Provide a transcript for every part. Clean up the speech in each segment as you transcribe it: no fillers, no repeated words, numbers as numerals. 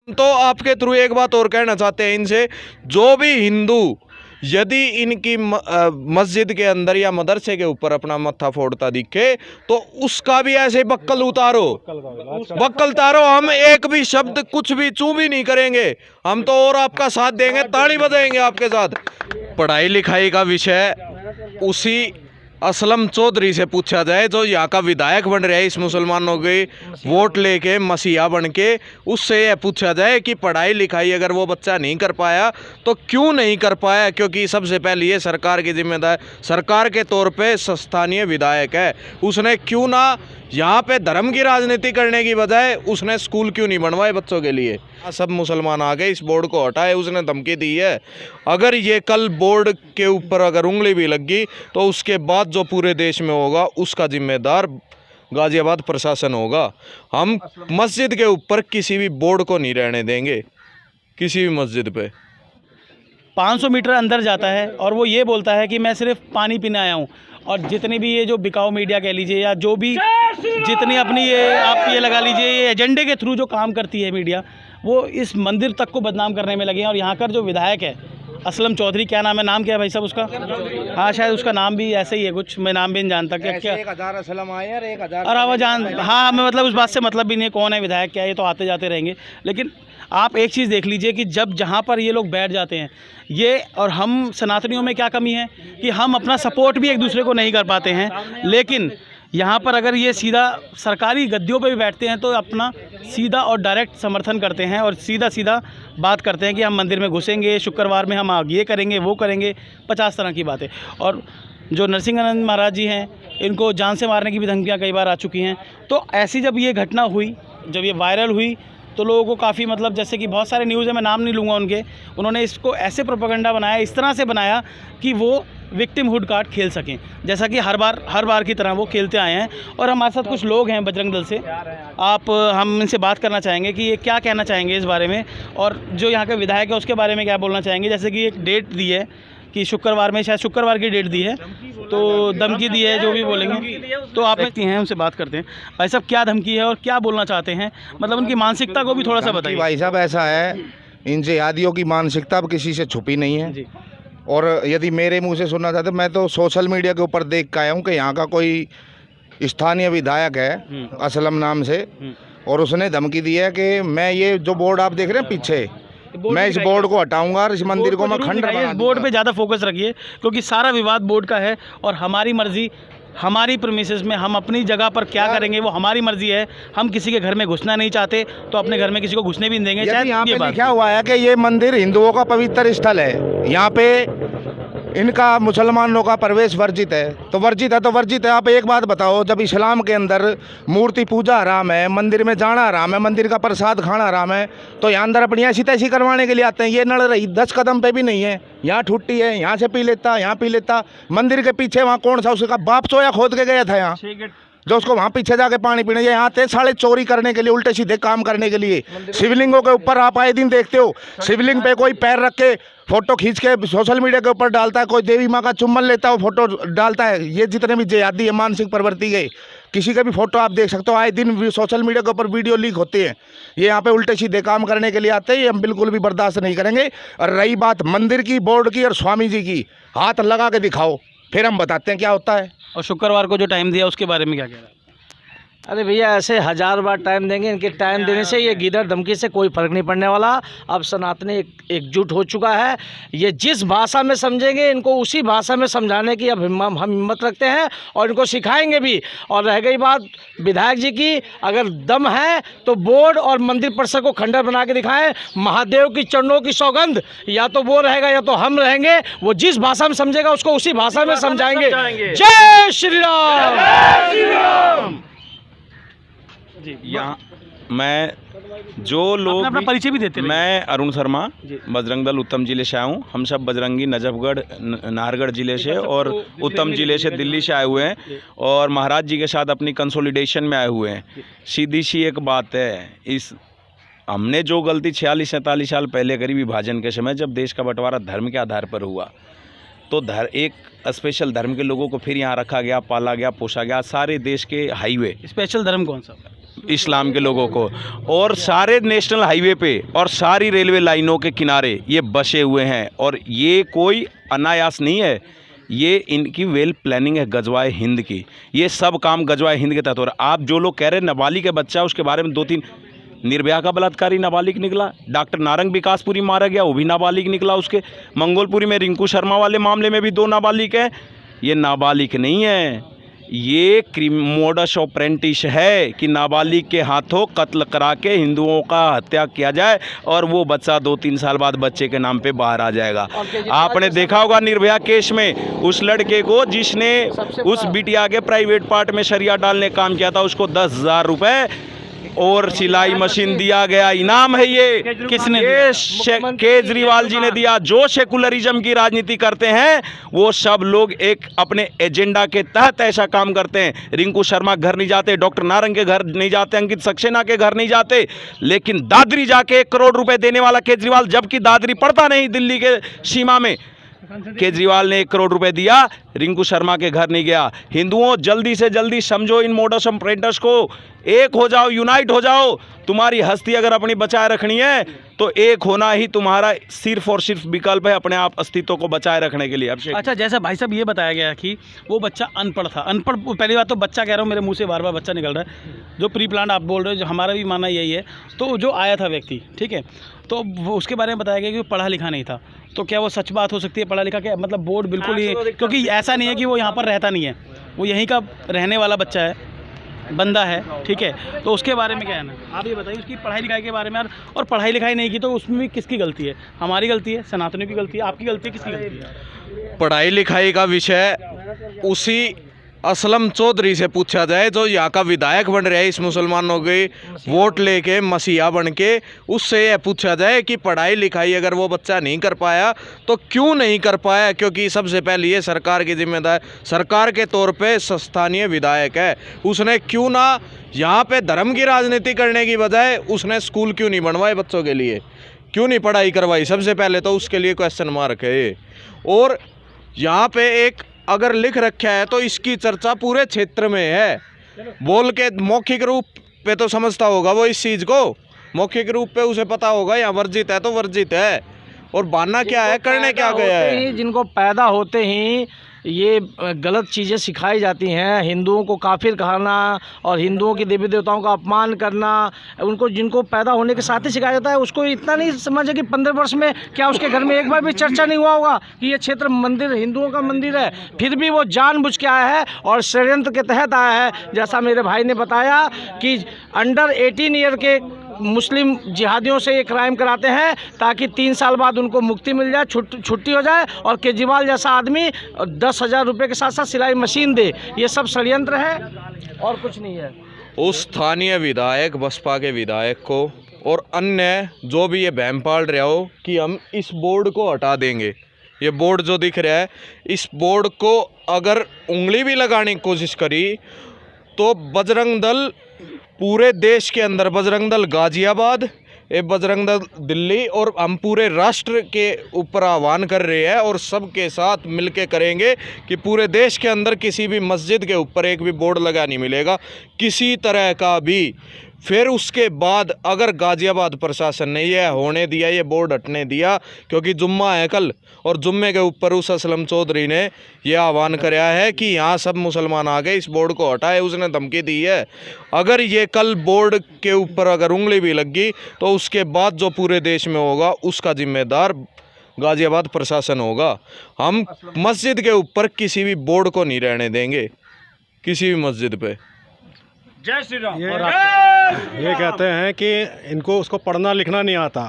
तो आपके थ्रू एक बात और कहना चाहते हैं इनसे, जो भी हिंदू यदि इनकी मस्जिद के अंदर या मदरसे के ऊपर अपना मत्था फोड़ता दिखे तो उसका भी ऐसे बक्कल उतारो, बक्कल उतारो। हम एक भी शब्द कुछ भी चू भी नहीं करेंगे, हम तो और आपका साथ देंगे, ताली बजाएंगे आपके साथ। पढ़ाई लिखाई का विषय उसी असलम चौधरी से पूछा जाए जो यहाँ का विधायक बन रहा है इस मुसलमानों के वोट लेके मसीहा बन के, उससे यह पूछा जाए कि पढ़ाई लिखाई अगर वो बच्चा नहीं कर पाया तो क्यों नहीं कर पाया, क्योंकि सबसे पहले ये सरकार की जिम्मेदार, सरकार के तौर पे स्थानीय विधायक है, उसने क्यों ना यहाँ पे धर्म की राजनीति करने की बजाय उसने स्कूल क्यों नहीं बनवाए बच्चों के लिए। सब मुसलमान आ गए, इस बोर्ड को हटाए, उसने धमकी दी है। अगर ये कल बोर्ड के ऊपर अगर उंगली भी लगी तो उसके बाद जो पूरे देश में होगा उसका जिम्मेदार गाजियाबाद प्रशासन होगा। हम मस्जिद के ऊपर किसी भी बोर्ड को नहीं रहने देंगे, किसी भी मस्जिद पे। 500 मीटर अंदर जाता है और वो ये बोलता है कि मैं सिर्फ पानी पीने आया हूँ, और जितनी भी ये जो बिकाऊ मीडिया कह लीजिए या जो भी जितनी अपनी ये आप ये लगा लीजिए ये एजेंडे के थ्रू जो काम करती है मीडिया, वो इस मंदिर तक को बदनाम करने में लगे हैं। और यहाँ का जो विधायक है असलम चौधरी, क्या नाम है, नाम क्या है भाई साहब उसका? हाँ शायद उसका नाम भी ऐसे ही है कुछ, मैं नाम भी नहीं जानता क्या। 1000 असलम आए और 1000 और अब जान, हाँ हमें मतलब उस बात से मतलब भी नहीं है कौन है विधायक क्या है, ये तो आते जाते रहेंगे। लेकिन आप एक चीज़ देख लीजिए कि जब जहाँ पर ये लोग बैठ जाते हैं ये, और हम सनातनियों में क्या कमी है कि हम अपना सपोर्ट भी एक दूसरे को नहीं कर पाते हैं, लेकिन यहाँ पर अगर ये सीधा सरकारी गद्दियों पे भी बैठते हैं तो अपना सीधा और डायरेक्ट समर्थन करते हैं और सीधा सीधा बात करते हैं कि हम मंदिर में घुसेंगे, शुक्रवार में हम ये करेंगे वो करेंगे, 50 तरह की बातें। और जो नरसिंहानंद महाराज जी हैं इनको जान से मारने की भी धमकियाँ कई बार आ चुकी हैं। तो ऐसी जब ये घटना हुई, जब ये वायरल हुई तो लोगों को काफ़ी मतलब, जैसे कि बहुत सारे न्यूज़ है, मैं नाम नहीं लूँगा उनके, उन्होंने इसको ऐसे प्रोपेगेंडा बनाया, इस तरह से बनाया कि वो विक्टिमहुड कार्ड खेल सकें, जैसा कि हर बार की तरह वो खेलते आए हैं। और हमारे साथ कुछ लोग हैं बजरंग दल से, हम इनसे बात करना चाहेंगे कि ये क्या कहना चाहेंगे इस बारे में, और जो यहाँ के विधायक है उसके बारे में क्या बोलना चाहेंगे। जैसे कि एक डेट दी है कि शुक्रवार में, शायद शुक्रवार की डेट दी है, तो धमकी दी है, जो भी बोलेंगे तो आप व्यक्ति हैं उनसे बात करते हैं। भाई साहब क्या धमकी है और क्या बोलना चाहते हैं, मतलब उनकी मानसिकता को भी थोड़ा सा बताइए। भाई साहब ऐसा है, इन जिहादियों की मानसिकता अब किसी से छुपी नहीं है जी। और यदि मेरे मुंह से सुनना चाहते, मैं तो सोशल मीडिया के ऊपर देख के आया हूँ कि यहाँ का कोई स्थानीय विधायक है असलम नाम से, और उसने धमकी दी है कि मैं ये जो बोर्ड आप देख रहे हैं पीछे, मैं इस बोर्ड को हटाऊंगा और इस मंदिर को मैं खंडर बना दूंगा। इस बोर्ड पे ज़्यादा फोकस रखिए क्योंकि सारा विवाद बोर्ड का है और हमारी मर्जी, हमारी प्रीमिसेस में हम अपनी जगह पर क्या करेंगे वो हमारी मर्जी है। हम किसी के घर में घुसना नहीं चाहते तो अपने घर में किसी को घुसने भी नहीं देंगे। शायद यहाँ पे लिखा हुआ है कि ये मंदिर हिंदुओं का पवित्र स्थल है, यहाँ पे इनका मुसलमानों का प्रवेश वर्जित है, तो वर्जित है तो वर्जित है। आप एक बात बताओ, जब इस्लाम के अंदर मूर्ति पूजा हराम है, मंदिर में जाना हराम है, मंदिर का प्रसाद खाना हराम है, तो यहाँ अंदर अपनी ऐसी तैसी करवाने के लिए आते हैं। ये नड़ रही 10 कदम पे भी नहीं है, यहाँ ठुट्टी है, यहाँ से पी लेता, यहाँ पी लेता। मंदिर के पीछे वहाँ कौन सा उसका बाप सोया खोद के गया था यहाँ, जो उसको वहाँ पीछे जाके पानी पीने, ये यहाँ आते साले चोरी करने के लिए, उल्टे सीधे काम करने के लिए। शिवलिंगों के ऊपर आप आए दिन देखते हो, शिवलिंग पे कोई पैर रख के फोटो खींच के सोशल मीडिया के ऊपर डालता है, कोई देवी माँ का चुम्बन लेता है वो फोटो डालता है। ये जितने भी जिहादी है, मानसिक प्रवृत्ति के, किसी का भी फोटो आप देख सकते हो, आए दिन सोशल मीडिया के ऊपर वीडियो लीक होते हैं। ये यहाँ पे उल्टे सीधे काम करने के लिए आते हैं, ये हम बिल्कुल भी बर्दाश्त नहीं करेंगे। और रही बात मंदिर की, बोर्ड की और स्वामी जी की, हाथ लगा के दिखाओ, फिर हम बताते हैं क्या होता है। और शुक्रवार को जो टाइम दिया उसके बारे में क्या कह रहा है? अरे भैया ऐसे 1000 बार टाइम देंगे, इनके टाइम देने से ये गीदड़ धमकी से कोई फर्क नहीं पड़ने वाला। अब सनातनी एकजुट हो चुका है, ये जिस भाषा में समझेंगे इनको उसी भाषा में समझाने की अब हम हिम्मत रखते हैं और इनको सिखाएंगे भी। और रह गई बात विधायक जी की, अगर दम है तो बोर्ड और मंदिर परिसर को खंडर बना के दिखाएं। महादेव की चरणों की सौगंध, या तो वो रहेगा या तो हम रहेंगे। वो जिस भाषा में समझेगा उसको उसी भाषा में समझाएंगे। जय श्री राम। यहाँ मैं जो लोग अपना परिचय भी देते हैं। मैं अरुण शर्मा, बजरंग दल उत्तम जिले से आया हूँ। हम सब बजरंगी नजफगढ़ नाहरगढ़ जिले से और उत्तम जिले से, दिल्ली से आए हुए हैं और महाराज जी के साथ अपनी कंसोलिडेशन में आए हुए हैं। सीधी सी एक बात है, इस हमने जो गलती 46-47 साल पहले करी विभाजन के समय, जब देश का बंटवारा धर्म के आधार पर हुआ, तो एक स्पेशल धर्म के लोगों को फिर यहाँ रखा गया, पाला गया, पोसा गया। सारे देश के हाईवे, स्पेशल धर्म कौन सा? इस्लाम के लोगों को। और सारे नेशनल हाईवे पे और सारी रेलवे लाइनों के किनारे ये बसे हुए हैं और ये कोई अनायास नहीं है, ये इनकी वेल प्लानिंग है गजवाए हिंद की। ये सब काम गजवाए हिंद के तहत हो रहा है। आप जो लोग कह रहे हैं नाबालिग का बच्चा, उसके बारे में 2-3 निर्भया का बलात्कारी नाबालिग निकला, डॉक्टर नारंग विकासपुरी मारा गया वो भी नाबालिग निकला, उसके मंगोलपुरी में रिंकू शर्मा वाले मामले में भी 2 नाबालिग हैं। ये नाबालिग नहीं है, ये मोडस ऑपरेंटिस है कि नाबालिग के हाथों कत्ल करा के हिंदुओं का हत्या किया जाए और वो बच्चा 2-3 साल बाद बच्चे के नाम पे बाहर आ जाएगा। आपने देखा होगा निर्भया केस में उस लड़के को जिसने उस बिटिया के प्राइवेट पार्ट में शरिया डालने का काम किया था, उसको 10,000 रुपये और सिलाई मशीन दिया गया, इनाम है ये। किसने ये केजरीवाल जी ने दिया। जो सेकुलरिज्म की राजनीति करते हैं वो सब लोग एक अपने एजेंडा के तहत ऐसा काम करते हैं। रिंकू शर्मा घर नहीं जाते, डॉक्टर नारंग के घर नहीं जाते, अंकित सक्सेना के घर नहीं जाते, लेकिन दादरी जाके 1 करोड़ रुपए देने वाला केजरीवाल, जबकि दादरी पड़ता नहीं दिल्ली के सीमा में, केजरीवाल ने 1 करोड़ रुपए दिया, रिंकू शर्मा के घर नहीं गया। हिंदुओं जल्दी से जल्दी समझो इन मोडस ऑपरेंडस को, एक हो जाओ, यूनाइट हो जाओ। तुम्हारी हस्ती अगर अपनी बचाए रखनी है तो एक होना ही तुम्हारा सिर्फ और सिर्फ विकल्प है अपने आप अस्तित्व को बचाए रखने के लिए। अच्छा, जैसा भाई साहब ये बताया गया कि वो बच्चा अनपढ़ था। अनपढ़, पहली बात तो बच्चा कह रहा हूँ, मेरे मुंह से बार बार बच्चा निकल रहा है, जो प्री प्लान आप बोल रहे हो, जो हमारा भी मानना यही है। तो जो आया था व्यक्ति, ठीक है, तो वो उसके बारे में बताया गया कि वो पढ़ा लिखा नहीं था। तो क्या वो सच बात हो सकती है? पढ़ा लिखा क्या मतलब बोर्ड बिल्कुल ही, क्योंकि ऐसा नहीं है कि वो यहाँ पर रहता नहीं है, वो यहीं का रहने वाला बच्चा है, बंदा है, ठीक है। तो उसके बारे में क्या है ना, आप ये बताइए उसकी पढ़ाई लिखाई के बारे में। और पढ़ाई लिखाई नहीं की तो उसमें भी किसकी गलती है? हमारी गलती है, सनातनियों की गलती है, आपकी गलती है, किसकी गलती है? पढ़ाई लिखाई का विषय उसी असलम चौधरी से पूछा जाए जो यहाँ का विधायक बन रहा है इस मुसलमानों के वोट लेके मसीहा बन के, उससे यह पूछा जाए कि पढ़ाई लिखाई अगर वो बच्चा नहीं कर पाया तो क्यों नहीं कर पाया। क्योंकि सबसे पहले ये सरकार की जिम्मेदार, सरकार के तौर पे स्थानीय विधायक है, उसने क्यों ना यहाँ पे धर्म की राजनीति करने की बजाय उसने स्कूल क्यों नहीं बनवाए बच्चों के लिए, क्यों नहीं पढ़ाई करवाई? सबसे पहले तो उसके लिए क्वेश्चन मार्क है। और यहाँ पे एक अगर लिख रखा है तो इसकी चर्चा पूरे क्षेत्र में है। बोल के मौखिक रूप पे तो समझता होगा वो इस चीज़ को, मौखिक रूप पे उसे पता होगा यहाँ वर्जित है तो वर्जित है, और बहाना क्या है, करने क्या गया है। जिनको पैदा होते ही ये गलत चीज़ें सिखाई जाती हैं, हिंदुओं को काफिर कहना और हिंदुओं की देवी देवताओं का अपमान करना, उनको जिनको पैदा होने के साथ ही सिखाया जाता है, उसको इतना नहीं समझे कि 15 वर्ष में क्या उसके घर में एक बार भी चर्चा नहीं हुआ होगा कि ये क्षेत्र मंदिर हिंदुओं का मंदिर है। फिर भी वो जानबूझ के आया है और षड्यंत्र के तहत आया है। जैसा मेरे भाई ने बताया कि अंडर 18 ईयर के मुस्लिम जिहादियों से ये क्राइम कराते हैं ताकि 3 साल बाद उनको मुक्ति मिल जाए, छुट्टी हो जाए, और केजरीवाल जैसा आदमी 10,000 रुपये के साथ साथ सिलाई मशीन दे। ये सब षड्यंत्र है और कुछ नहीं है। उस स्थानीय विधायक, बसपा के विधायक को और अन्य जो भी ये बहम पाल रहा हो कि हम इस बोर्ड को हटा देंगे, ये बोर्ड जो दिख रहा है, इस बोर्ड को अगर उंगली भी लगाने की कोशिश करी तो बजरंग दल पूरे देश के अंदर, बजरंग दल गाजियाबाद, ये बजरंग दल दिल्ली, और हम पूरे राष्ट्र के ऊपर आह्वान कर रहे हैं और सबके साथ मिलके करेंगे कि पूरे देश के अंदर किसी भी मस्जिद के ऊपर एक भी बोर्ड लगा नहीं मिलेगा किसी तरह का भी। फिर उसके बाद अगर गाजियाबाद प्रशासन ने यह होने दिया, ये बोर्ड हटने दिया, क्योंकि जुम्मा है कल, और जुम्मे के ऊपर उस असलम चौधरी ने यह आह्वान कराया है कि यहाँ सब मुसलमान आ गए, इस बोर्ड को हटाए, उसने धमकी दी है। अगर ये कल बोर्ड के ऊपर अगर उंगली भी लगी तो उसके बाद जो पूरे देश में होगा उसका जिम्मेदार गाजियाबाद प्रशासन होगा। हम मस्जिद के ऊपर किसी भी बोर्ड को नहीं रहने देंगे, किसी भी मस्जिद पे। जय श्री राम। ये कहते हैं कि इनको उसको पढ़ना लिखना नहीं आता।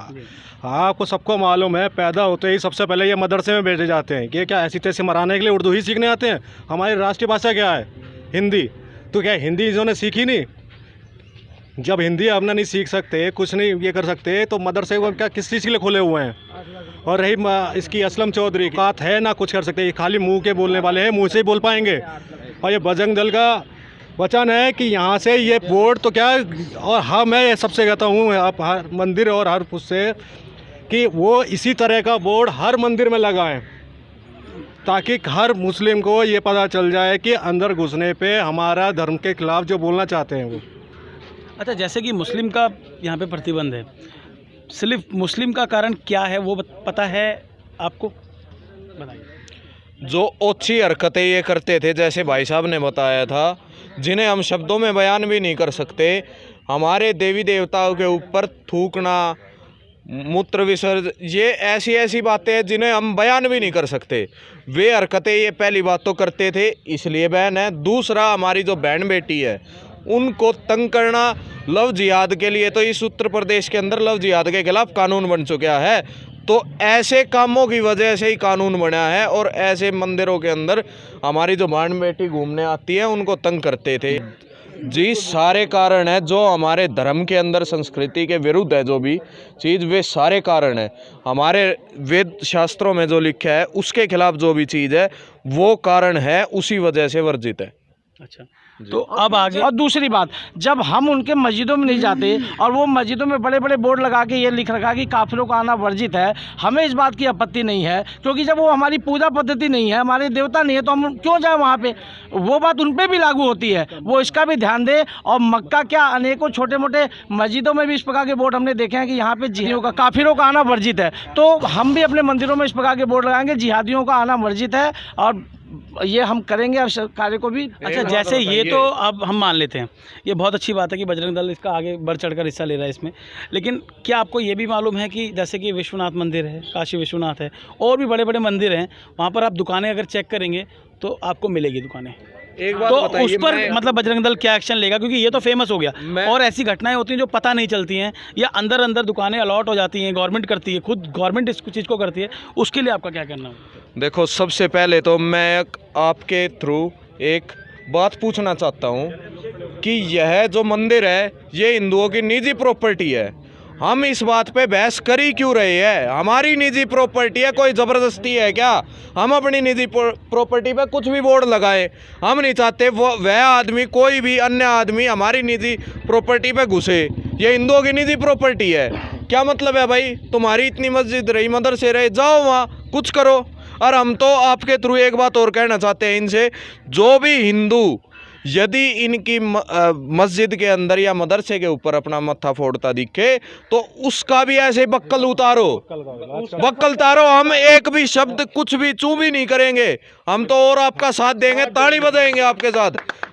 आपको सबको मालूम है, पैदा होते ही सबसे पहले ये मदरसे में भेजे जाते हैं कि क्या ऐसी तैसी मराने के लिए उर्दू ही सीखने आते हैं। हमारी राष्ट्रीय भाषा क्या है? हिंदी। तो क्या हिंदी इन्होंने सीखी नहीं? जब हिंदी अपना नहीं सीख सकते, कुछ नहीं ये कर सकते, तो मदरसे को क्या किस चीज़ के लिए खोले हुए हैं? और रही इसकी असलम चौधरी की बात है, ना कुछ कर सकते, ये खाली मुँह के बोलने वाले हैं, मुँह से ही बोल पाएंगे। और ये बजरंग दल का वचन है कि यहाँ से ये बोर्ड तो क्या, और हाँ मैं सबसे कहता हूँ आप हर मंदिर और हर उससे कि वो इसी तरह का बोर्ड हर मंदिर में लगाएं ताकि हर मुस्लिम को ये पता चल जाए कि अंदर घुसने पे हमारा धर्म के खिलाफ जो बोलना चाहते हैं वो। अच्छा, जैसे कि मुस्लिम का यहाँ पे प्रतिबंध है, सिर्फ मुस्लिम का कारण क्या है वो पता है आपको? बताइए। जो ओछी हरकतें ये करते थे, जैसे भाई साहब ने बताया था, जिन्हें हम शब्दों में बयान भी नहीं कर सकते, हमारे देवी देवताओं के ऊपर थूकना, मूत्र विसर्जन, ये ऐसी ऐसी बातें हैं जिन्हें हम बयान भी नहीं कर सकते। वे हरकतें ये पहली बात तो करते थे, इसलिए बैन है। दूसरा, हमारी जो बहन बेटी है उनको तंग करना, लव जिहाद के लिए तो इस उत्तर प्रदेश के अंदर लव जिहाद के खिलाफ कानून बन चुका है। तो ऐसे कामों की वजह से ही कानून बना है, और ऐसे मंदिरों के अंदर हमारी जो बहन बेटी घूमने आती है उनको तंग करते थे। जी, सारे कारण है जो हमारे धर्म के अंदर संस्कृति के विरुद्ध है, जो भी चीज़, वे सारे कारण है। हमारे वेद शास्त्रों में जो लिखा है उसके खिलाफ जो भी चीज़ है वो कारण है, उसी वजह से वर्जित है। अच्छा, तो अब आगे। और दूसरी बात, जब हम उनके मस्जिदों में नहीं जाते और वो मस्जिदों में बड़े बड़े बोर्ड लगा के ये लिख रखा कि काफिरों का आना वर्जित है, हमें इस बात की आपत्ति नहीं है, क्योंकि जब वो हमारी पूजा पद्धति नहीं है, हमारे देवता नहीं है, तो हम क्यों जाए वहाँ पे? वो बात उन पर भी लागू होती है, वो इसका भी ध्यान दे। और मक्का क्या, अनेकों छोटे मोटे मस्जिदों में भी इस प्रकार के बोर्ड हमने देखे हैं कि यहाँ पे जिहादियों का, काफिरों का आना वर्जित है। तो हम भी अपने मंदिरों में इस प्रकार के बोर्ड लगाएंगे, जिहादियों का आना वर्जित है, और ये हम करेंगे अब कार्य को भी। अच्छा, जैसे ये तो अब हम मान लेते हैं, ये बहुत अच्छी बात है कि बजरंग दल इसका आगे बढ़ चढ़कर हिस्सा ले रहा है इसमें, लेकिन क्या आपको ये भी मालूम है कि जैसे कि विश्वनाथ मंदिर है, काशी विश्वनाथ है, और भी बड़े बड़े मंदिर हैं, वहाँ पर आप दुकानें अगर चेक करेंगे तो आपको मिलेगी दुकानें। एक बात तो बताइए, उस पर मतलब बजरंग दल क्या एक्शन लेगा? क्योंकि ये तो फेमस हो गया, और ऐसी घटनाएं होती हैं जो पता नहीं चलती हैं, या अंदर अंदर दुकानें अलॉट हो जाती हैं, गवर्नमेंट करती है, खुद गवर्नमेंट इस चीज़ को करती है, उसके लिए आपका क्या करना है? देखो, सबसे पहले तो मैं आपके थ्रू एक बात पूछना चाहता हूँ कि यह जो मंदिर है ये हिंदुओं की निजी प्रॉपर्टी है। हम इस बात पे बहस कर ही क्यों रहे हैं? हमारी निजी प्रॉपर्टी है, कोई ज़बरदस्ती है क्या? हम अपनी निजी प्रॉपर्टी पे कुछ भी बोर्ड लगाए, हम नहीं चाहते वह आदमी, कोई भी अन्य आदमी हमारी निजी प्रॉपर्टी पे घुसे। ये हिंदुओं की निजी प्रॉपर्टी है। क्या मतलब है भाई? तुम्हारी इतनी मस्जिद रही, मदरसे रहे, जाओ वहाँ कुछ करो। और हम तो आपके थ्रू एक बात और कहना चाहते हैं इनसे, जो भी हिंदू यदि इनकी मस्जिद के अंदर या मदरसे के ऊपर अपना मत्था फोड़ता दिखे तो उसका भी ऐसे बक्कल उतारो, बक्कल उतारो। हम एक भी शब्द, कुछ भी चू भी नहीं करेंगे, हम तो और आपका साथ देंगे, ताली बजाएंगे आपके साथ,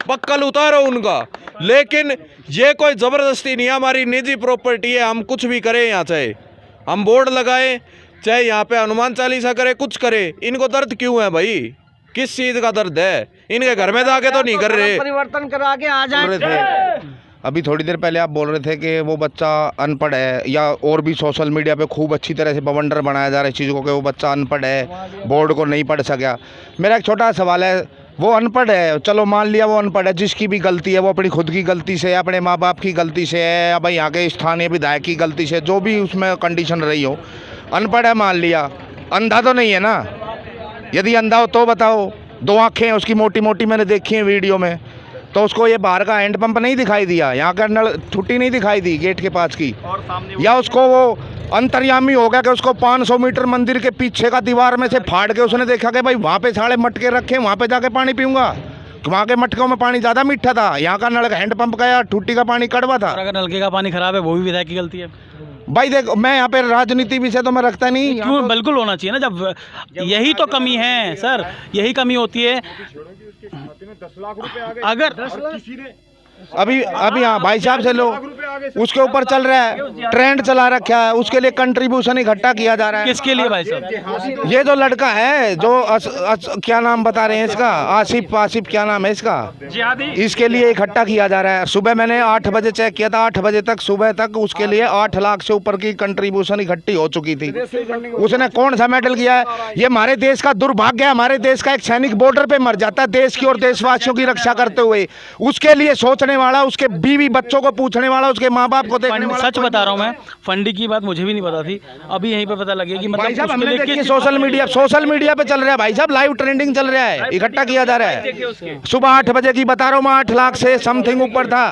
बक्कल उतारो उनका। लेकिन ये कोई ज़बरदस्ती नहीं है, हमारी निजी प्रॉपर्टी है, हम कुछ भी करें यहाँ, चाहे हम बोर्ड लगाएं, चाहे यहाँ पे हनुमान चालीसा करे, कुछ करे। इनको दर्द क्यों है भाई? किस चीज़ का दर्द है? इनके घर में जाके तो नहीं कर रहे। परिवर्तन करा के आ जाए। अभी थोड़ी देर पहले आप बोल रहे थे कि वो बच्चा अनपढ़ है, या और भी सोशल मीडिया पे खूब अच्छी तरह से बवंडर बनाया जा रहा है इस चीज़ को कि वो बच्चा अनपढ़ है, बोर्ड को नहीं पढ़ सका। मेरा एक छोटा सवाल है, वो अनपढ़ है, चलो मान लिया वो अनपढ़ है, जिसकी भी गलती है, वो अपनी खुद की गलती से, अपने माँ बाप की गलती से है, या भाई यहाँ के स्थानीय विधायक की गलती से, जो भी उसमें कंडीशन रही हो, अनपढ़ है मान लिया, अंधा तो नहीं है ना? यदि अंधा हो तो बताओ, 2 आँखें हैं उसकी मोटी मोटी, मैंने देखी है वीडियो में, तो उसको ये बाहर का हैंड पंप नहीं दिखाई दिया, यहाँ का नल छुट्टी नहीं दिखाई दी गेट के पास की, या उसको वो अंतर्यामी हो गया कि उसको 500 मीटर मंदिर के पीछे का दीवार में से फाड़ के उसने देखा कि भाई वहाँ पे सारे मटके रखे, वहाँ पे जाके पानी पीऊँगा, वहाँ के मटकों में पानी ज़्यादा मीठा था, यहाँ का नल हैंड पंप का या टूटी का पानी कड़वा था। अगर नलके का पानी खराब है वो भी विधायक की गलती है भाई। देखो, मैं यहाँ पे राजनीति विषय तो मैं रखता नहीं, क्यों? बिल्कुल होना चाहिए ना, जब यही तो कमी है सर, यही कमी होती है। 10 लाख रुपए आ गए, अगर अभी हाँ भाई साहब से लो, उसके ऊपर चल रहा है, ट्रेंड चला रखा है, उसके लिए कंट्रीब्यूशन इकट्ठा किया जा रहा है। किसके लिए भाई साहब? ये जो लड़का है जो क्या नाम बता रहे हैं इसका, आसिफ क्या नाम है इसका, इसके लिए इकट्ठा किया जा रहा है। सुबह मैंने 8 बजे चेक किया था, 8 बजे तक सुबह तक उसके लिए 8 लाख से ऊपर की कंट्रीब्यूशन इकट्ठी हो चुकी थी। उसने कौन सा मेडल किया है? ये हमारे देश का दुर्भाग्य है। हमारे देश का एक सैनिक बॉर्डर पे मर जाता है देश की और देशवासियों की रक्षा करते हुए, उसके लिए सोचने वाला, उसके बीवी बच्चों को पूछने वाला, उसके माँ बाप को देखने वाला। सच बता रहा हूँ मैं, फंडी की बात मुझे भी नहीं पता थी, अभी यहीं पे पता लगी कि मतलब भाई साहब हमने देखी सोशल मीडिया पे चल रहा है भाई साहब, लाइव ट्रेंडिंग चल रहा है, इकट्ठा किया जा रहा है। सुबह 8 बजे की बता रहा हूँ मैं, 8 लाख से समथिंग ऊपर था,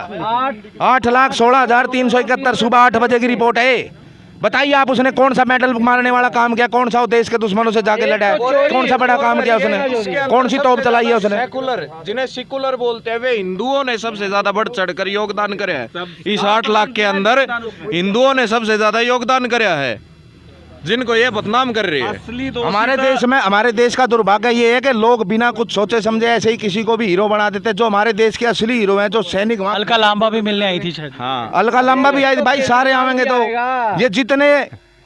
8,16,371 सुबह 8 बजे की रिपोर्ट है। बताइए आप, उसने कौन सा मेडल मारने वाला काम किया, कौन सा वो देश के दुश्मनों से जाके लड़ा है, कौन सा बड़ा काम किया उसने, कौन सी तोप चलाई है उसने? सेकुलर, जिन्हें सेकुलर बोलते हैं, वे हिंदुओं ने सबसे ज्यादा बढ़ चढ़कर योगदान करे है। इस 8 लाख के अंदर हिंदुओं ने सबसे ज्यादा योगदान कराया है, जिनको ये बदनाम कर रही है। हमारे देश का दुर्भाग्य ये है कि लोग बिना कुछ सोचे समझे ऐसे ही किसी को भी हीरो बना देते हैं। जो हमारे देश के असली हीरो हैं, जो सैनिक, अलका लांबा भी मिलने आई थी शायद। हाँ, अलका लंबा भी आई थी भाई, सारे आवेंगे तो ये जितने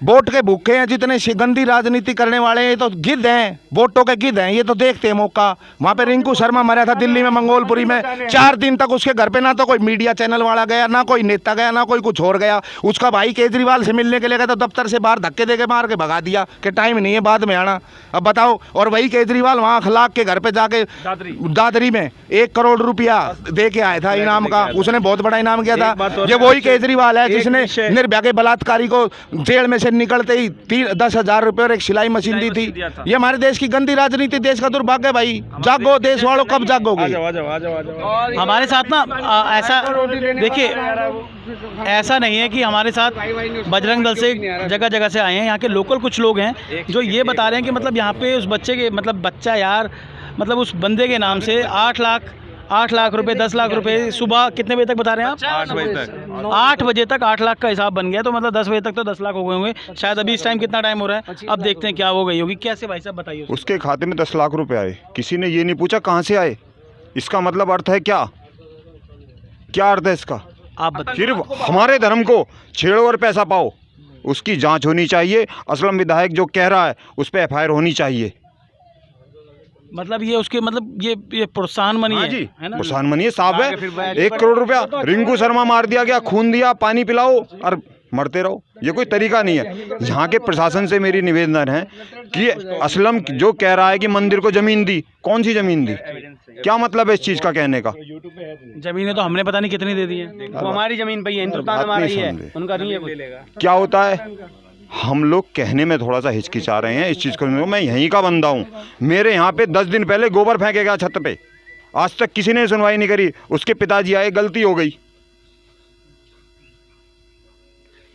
वोट के भूखे हैं, जितने गंदी राजनीति करने वाले हैं, ये तो गिद्ध हैं, वोटों के गिद्ध हैं, ये तो देखते हैं मौका। वहाँ पे रिंकू शर्मा मरा था दिल्ली में, मंगोलपुरी में, 4 दिन तक उसके घर पे ना तो कोई मीडिया चैनल वाला गया, ना कोई नेता गया, ना कोई कुछ और गया। उसका भाई केजरीवाल से मिलने के लिए गया तो दफ्तर से बाहर धक्के दे के मार के भगा दिया कि टाइम नहीं है, बाद में आना। अब बताओ, और वही केजरीवाल वहाँ अखलाक के घर पे जाके दादरी में 1 करोड़ रुपया दे के आया था इनाम का, उसने बहुत बड़ा इनाम किया था। ये वही केजरीवाल है जिसने निर्भया के बलात्कारी को जेल में से निकलते ही 10,000 रुपये और एक सिलाई मशीन दी थी। ये हमारे देश की गंदी राजनीति, देश का दुर्भाग्य भाई। जागो देश वालों, कब जागोगे? हमारे साथ ना ऐसा देखिए, ऐसा नहीं है कि हमारे साथ बजरंग दल से जगह जगह से आए हैं। यहाँ के लोकल कुछ लोग हैं जो ये बता रहे हैं कि मतलब यहाँ पे उस बच्चे के, मतलब बच्चा यार, मतलब उस बंदे के नाम से 8 लाख रुपए, 10 लाख रुपए, सुबह कितने बजे तक बता रहे हैं आप? 8 बजे तक। 8 बजे तक 8 लाख का हिसाब बन गया, तो मतलब 10 बजे तक तो 10 लाख हो गए होंगे शायद। अभी इस टाइम कितना टाइम हो रहा है, अब देखते हैं क्या हो गई होगी। कैसे भाई साहब बताइए? उसके खाते में 10 लाख रुपए आए, किसी ने ये नहीं पूछा कहाँ से आए। इसका मतलब अर्थ है क्या अर्थ है इसका? आप बताइए। सिर्फ हमारे धर्म को छेड़ो और पैसा पाओ, उसकी जांच होनी चाहिए। असलम विधायक जो कह रहा है उस पर FIR होनी चाहिए। मतलब ये उसके, मतलब ये प्रोत्साहन मनी हाँ जी, है ना? प्रोत्साहन मनी है साहब है। 1 करोड़ रुपया रिंकू शर्मा मार दिया गया, खून दिया, पानी पिलाओ और मरते रहो, ये कोई तरीका नहीं है। यहाँ के प्रशासन से मेरी निवेदन है कि असलम जो कह रहा है कि मंदिर को जमीन दी, कौन सी जमीन दी, क्या मतलब है इस चीज का कहने का? जमीनें तो हमने पता नहीं कितनी दे दी है, वो हमारी जमीन पे ही है, उनका नहीं है। क्या होता है, हम लोग कहने में थोड़ा सा हिचकिचा रहे हैं इस चीज़ को। मैं यहीं का बंदा हूँ, मेरे यहाँ पे 10 दिन पहले गोबर फेंके गया छत पे, आज तक किसी ने सुनवाई नहीं करी। उसके पिताजी आए, गलती हो गई।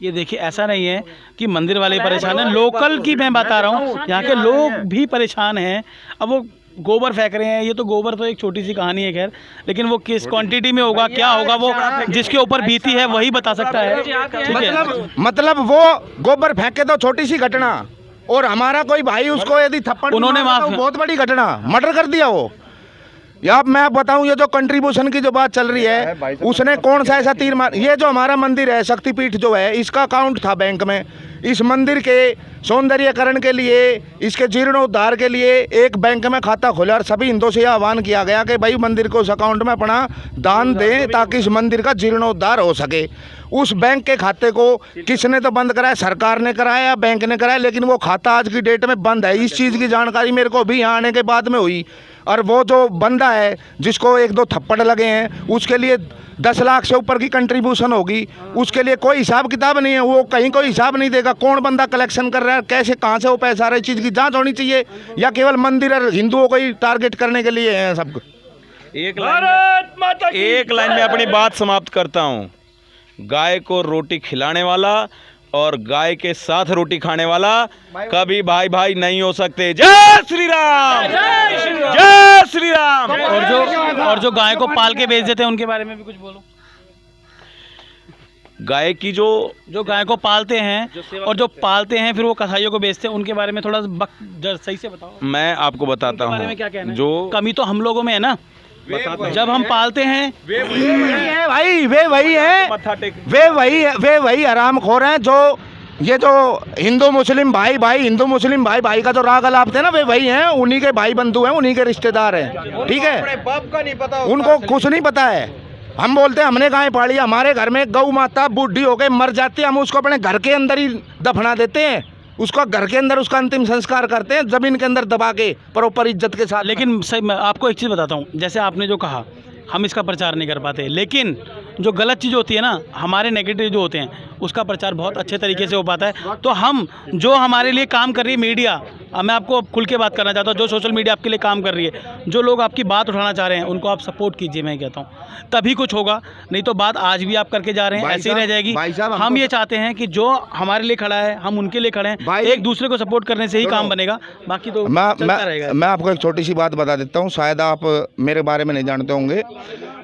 ये देखिए, ऐसा नहीं है कि मंदिर वाले परेशान हैं, लोकल की मैं बता रहा हूँ, यहाँ के लोग भी परेशान हैं। अब वो गोबर फेंक रहे हैं, ये तो गोबर तो एक छोटी सी कहानी है खैर, लेकिन वो किस क्वांटिटी में होगा, क्या होगा, वो जिसके ऊपर बीती है वही बता सकता है। ठीक है, मतलब वो गोबर फेंके तो छोटी सी घटना, और हमारा कोई भाई उसको यदि थप्पड़ उन्होंने मारा तो बहुत बड़ी घटना, मर्डर कर दिया वो। या मैं बताऊं, ये जो कंट्रीब्यूशन की जो बात चल रही है, उसने कौन सा ऐसा तीर मार, ये जो हमारा मंदिर है शक्तिपीठ जो है, इसका अकाउंट था बैंक में। इस मंदिर के सौंदर्यकरण के लिए, इसके जीर्णोद्धार के लिए एक बैंक में खाता खोला और सभी हिंदुओं से यह आह्वान किया गया कि भाई मंदिर को उस अकाउंट में अपना दान दें ताकि इस मंदिर का जीर्णोद्धार हो सके। उस बैंक के खाते को किसने तो बंद कराया, सरकार ने कराया या बैंक ने कराया, लेकिन वो खाता आज की डेट में बंद है। इस चीज़ की जानकारी मेरे को भी यहाँ आने के बाद में हुई। और वो जो बंदा है जिसको 1-2 थप्पड़ लगे हैं, उसके लिए 10 लाख से ऊपर की कंट्रीब्यूशन होगी, उसके लिए कोई हिसाब किताब नहीं है, वो कहीं कोई हिसाब नहीं देगा कौन बंदा कलेक्शन कर रहा है, कैसे कहाँ से वो पैसा आ रहा है। इस चीज़ की जांच होनी चाहिए, या केवल मंदिर और हिंदुओं को ही टारगेट करने के लिए है सब? एक लाइन में अपनी बात समाप्त करता हूँ। गाय को रोटी खिलाने वाला और गाय के साथ रोटी खाने वाला कभी भाई भाई नहीं हो सकते। जय श्री राम, जय श्री राम। और जो गाय को पाल के बेच देते हैं उनके बारे में भी कुछ बोलो। गाय की जो गाय को पालते हैं और जो पालते हैं फिर वो कसाईयों को बेचते हैं, उनके बारे में थोड़ा सही से बताओ। मैं आपको बताता हूँ, क्या कहना है? जो कमी तो हम लोगों में है ना, जब हम पालते हैं भाई वे वही हरामखोर हैं जो ये जो हिंदू मुस्लिम भाई का जो राग अलापते हैं ना, वे वही हैं, उन्हीं के भाई बंधु हैं, उन्हीं के रिश्तेदार हैं। ठीक है, बाप का नहीं पता, उनको कुछ नहीं पता है। हम बोलते हैं हमने गाय पाली, हमारे घर में गौ माता बूढ़ी हो गई मर जाती है, हम उसको अपने घर के अंदर ही दफना देते हैं, उसको घर के अंदर उसका अंतिम संस्कार करते हैं, जमीन के अंदर दबा के प्रॉपर इज्जत के साथ। लेकिन सही, मैं आपको एक चीज़ बताता हूँ, जैसे आपने जो कहा हम इसका प्रचार नहीं कर पाते, लेकिन जो गलत चीज़ होती है ना, हमारे नेगेटिव जो होते हैं, उसका प्रचार बहुत अच्छे तरीके से हो पाता है। तो हम जो हमारे लिए काम कर रही है मीडिया, अब मैं आपको खुल के बात करना चाहता हूँ, जो सोशल मीडिया आपके लिए काम कर रही है, जो लोग आपकी बात उठाना चाह रहे हैं, उनको आप सपोर्ट कीजिए, मैं कहता हूँ, तभी कुछ होगा। नहीं तो बात आज भी आप करके जा रहे हैं, ऐसे ही रह जाएगी। हम ये चाहते हैं कि जो हमारे लिए खड़ा है, हम उनके लिए खड़े हैं, एक दूसरे को सपोर्ट करने से ही काम बनेगा, बाकी तो चलता रहेगा। मैं आपको एक छोटी सी बात बता देता हूँ, शायद आप मेरे बारे में नहीं जानते होंगे।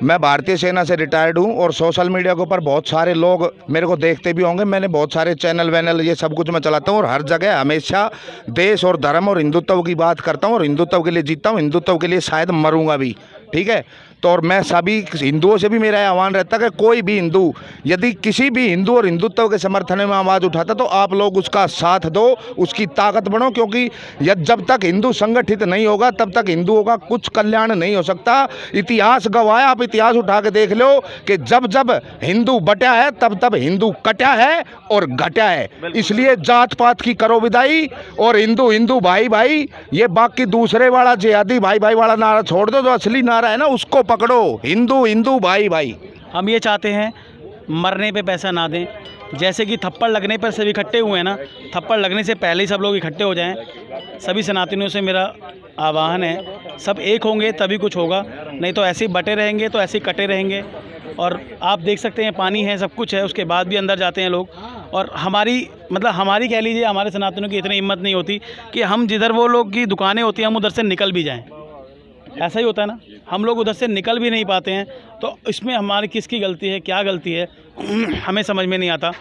मैं भारतीय सेना से रिटायर्ड हूँ और सोशल मीडिया के ऊपर बहुत सारे लोग मेरे को देखते भी होंगे। मैंने बहुत सारे चैनल वैनल ये सब कुछ मैं चलाता हूँ और हर जगह हमेशा देश और धर्म और हिंदुत्व की बात करता हूँ और हिंदुत्व के लिए जीता हूँ, हिंदुत्व के लिए शायद मरूंगा भी, ठीक है। तो और मैं सभी हिंदुओं से भी मेरा आह्वान रहता है कि कोई भी हिंदू यदि किसी भी हिंदू और हिंदुत्व के समर्थन में आवाज़ उठाता तो आप लोग उसका साथ दो, उसकी ताकत बढ़ो, क्योंकि जब तक हिंदू संगठित नहीं होगा तब तक हिंदुओं का कुछ कल्याण नहीं हो सकता। इतिहास गवाह है, आप इतिहास उठा के देख लो कि जब जब हिंदू बटा है तब तब हिंदू कटा है और घटा है। इसलिए जात पात की करो विदाई और हिंदू हिंदू भाई भाई, ये बाकी दूसरे वाला जिहादी भाई भाई वाला नारा छोड़ दो। जो असली नारा है ना उसको पकड़ो, हिंदू हिंदू भाई भाई। हम ये चाहते हैं मरने पे पैसा ना दें, जैसे कि थप्पड़ लगने पर सब इकट्ठे हुए हैं ना, थप्पड़ लगने से पहले ही सब लोग इकट्ठे हो जाएं। सभी सनातनियों से मेरा आह्वान है, सब एक होंगे तभी कुछ होगा, नहीं तो ऐसे ही बटे रहेंगे तो ऐसे ही कटे रहेंगे। और आप देख सकते हैं पानी है, सब कुछ है, उसके बाद भी अंदर जाते हैं लोग। और हमारी कह लीजिए, हमारे सनातनियों की इतनी हिम्मत नहीं होती कि हम जिधर वो लोग की दुकानें होती हैं हम उधर से निकल भी जाएं। ऐसा ही होता है ना, हम लोग उधर से निकल भी नहीं पाते हैं। तो इसमें हमारी किसकी गलती है, क्या गलती है, हमें समझ में नहीं आता।